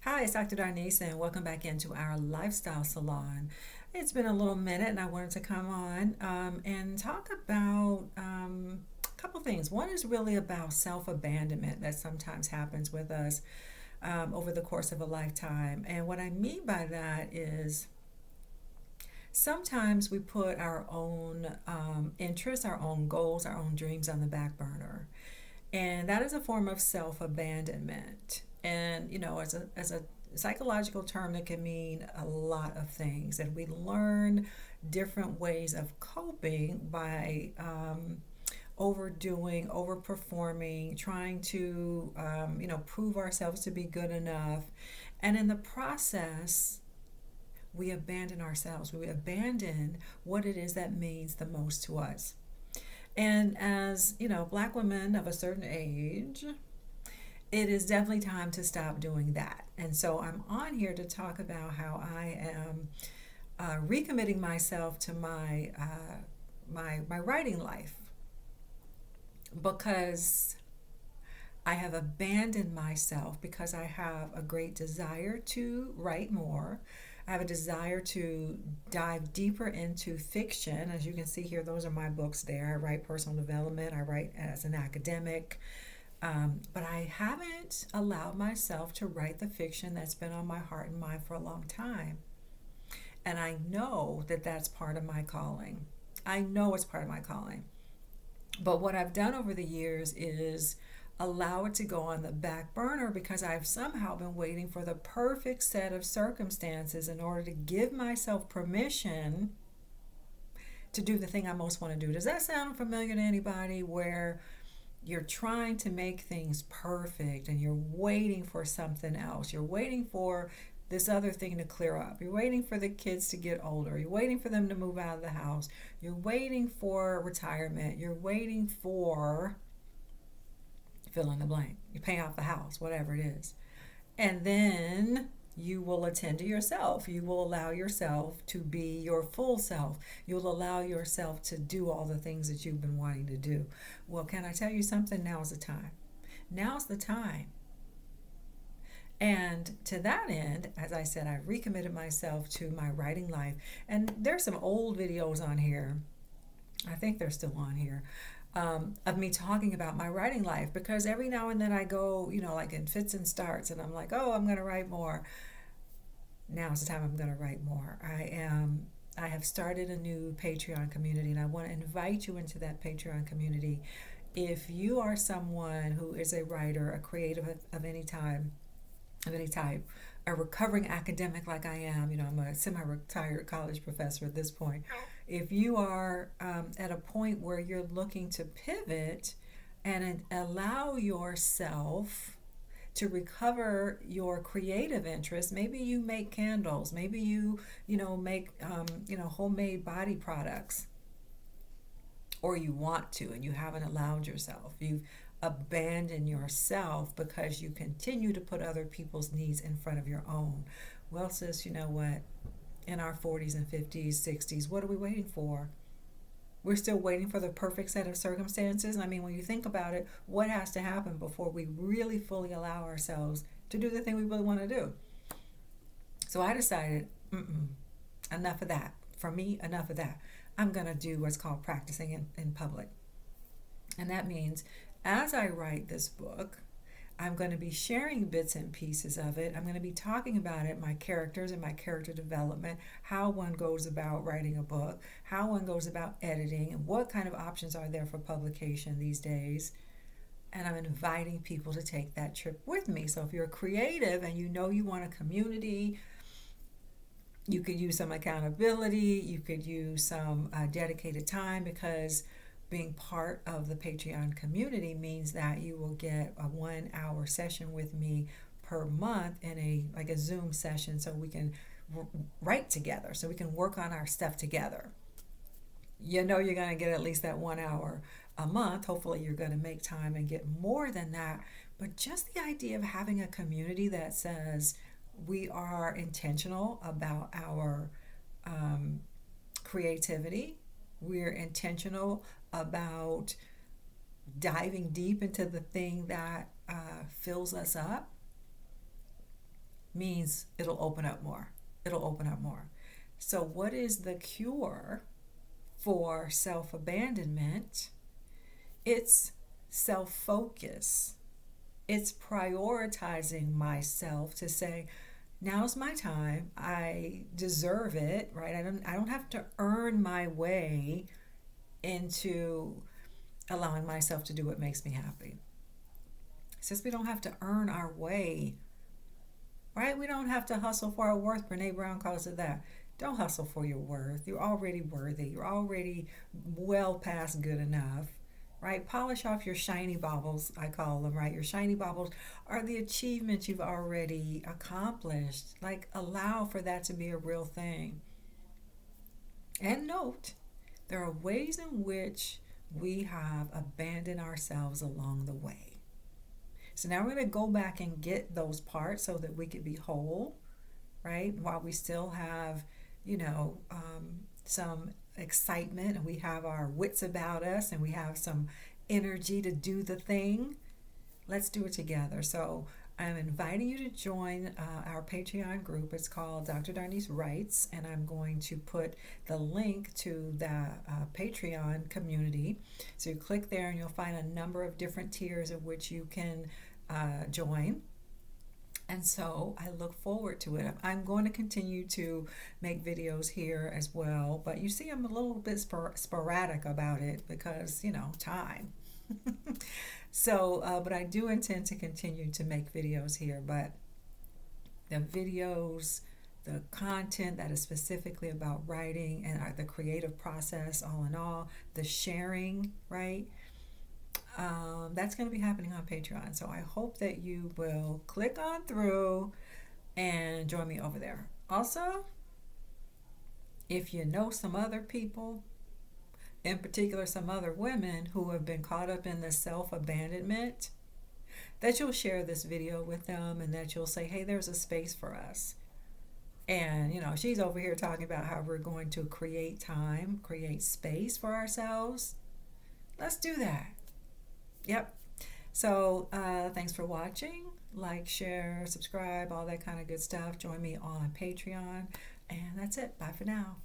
Hi, it's Dr. Darnise, and welcome back into our lifestyle salon. It's been a little minute, and I wanted to come on and talk about a couple things. One is really about self abandonment that sometimes happens with us over the course of a lifetime. And what I mean by that is sometimes we put our own interests, our own goals, our own dreams on the back burner. And that is a form of self-abandonment. And as a psychological term that can mean a lot of things, and we learn different ways of coping by overdoing, overperforming, trying to prove ourselves to be good enough, and in the process we abandon ourselves. We abandon what it is that means the most to us. And as black women of a certain age, it is definitely time to stop doing that. And so I'm on here to talk about how I am recommitting myself to my writing life because I have abandoned myself because I have a great desire to write more. I have a desire to dive deeper into fiction. As you can see here, those are my books there. I write personal development, I write as an academic, but I haven't allowed myself to write the fiction that's been on my heart and mind for a long time. And I know that that's part of my calling. I know it's part of my calling. But what I've done over the years is allow it to go on the back burner because I've somehow been waiting for the perfect set of circumstances in order to give myself permission to do the thing I most want to do. Does that sound familiar to anybody where you're trying to make things perfect and you're waiting for something else? You're waiting for this other thing to clear up. You're waiting for the kids to get older. You're waiting for them to move out of the house. You're waiting for retirement. You're waiting for fill in the blank. You pay off the house, whatever it is. And then you will attend to yourself. You will allow yourself to be your full self. You'll allow yourself to do all the things that you've been wanting to do. Well, can I tell you something? Now's the time. Now's the time. And to that end, as I said, I recommitted myself to my writing life. And there's some old videos on here. I think they're still on here, of me talking about my writing life because every now and then I go, like in fits and starts, and I'm like, oh, I'm going to write more. Now's the time I'm going to write more. I have started a new Patreon community, and I want to invite you into that Patreon community. If you are someone who is a writer, a creative of any time, of any type, a recovering academic like I am, I'm a semi-retired college professor at this point. If you are at a point where you're looking to pivot and allow yourself to recover your creative interests, maybe you make candles, maybe you make homemade body products, or you want to and you haven't allowed yourself. You've abandoned yourself because you continue to put other people's needs in front of your own. Well, sis, you know what? In our 40s and 50s, 60s, what are we waiting for? We're still waiting for the perfect set of circumstances. I mean, when you think about it, what has to happen before we really fully allow ourselves to do the thing we really want to do? So I decided, enough of that. For me, enough of that. I'm going to do what's called practicing in public. And that means as I write this book, I'm going to be sharing bits and pieces of it. I'm going to be talking about it, my characters and my character development, how one goes about writing a book, how one goes about editing, and what kind of options are there for publication these days. And I'm inviting people to take that trip with me. So if you're creative and you want a community, you could use some accountability, you could use some dedicated time, because being part of the Patreon community means that you will get a 1 hour session with me per month in a Zoom session, so we can write together, so we can work on our stuff together. You're going to get at least that 1 hour a month. Hopefully you're going to make time and get more than that. But just the idea of having a community that says we are intentional about our creativity, we're intentional about diving deep into the thing that fills us up. means it'll open up more. It'll open up more. So, what is the cure for self abandonment? It's self focus. It's prioritizing myself to say, now's my time. I deserve it, right? I don't have to earn my way into allowing myself to do what makes me happy. Since we don't have to earn our way, right? We don't have to hustle for our worth. Brene Brown calls it that. Don't hustle for your worth. You're already worthy. You're already well past good enough, right? Polish off your shiny baubles, I call them, right? Your shiny baubles are the achievements you've already accomplished. Like, allow for that to be a real thing. And note, there are ways in which we have abandoned ourselves along the way. So now we're going to go back and get those parts so that we could be whole, right? While we still have, some excitement, and we have our wits about us, and we have some energy to do the thing. Let's do it together. So I'm inviting you to join our Patreon group. It's called Dr. Darnise Writes, and I'm going to put the link to the Patreon community. So you click there and you'll find a number of different tiers of which you can join. And so I look forward to it. I'm going to continue to make videos here as well, but you see I'm a little bit sporadic about it because, time. So, but I do intend to continue to make videos here, but the videos, the content that is specifically about writing and the creative process, all in all, the sharing, right? That's going to be happening on Patreon. So I hope that you will click on through and join me over there. Also, if you know some other people, in particular some other women who have been caught up in the self-abandonment, that you'll share this video with them and that you'll say, hey, there's a space for us. And, she's over here talking about how we're going to create time, create space for ourselves. Let's do that. Yep. So thanks for watching. Like, share, subscribe, all that kind of good stuff. Join me on Patreon. And that's it. Bye for now.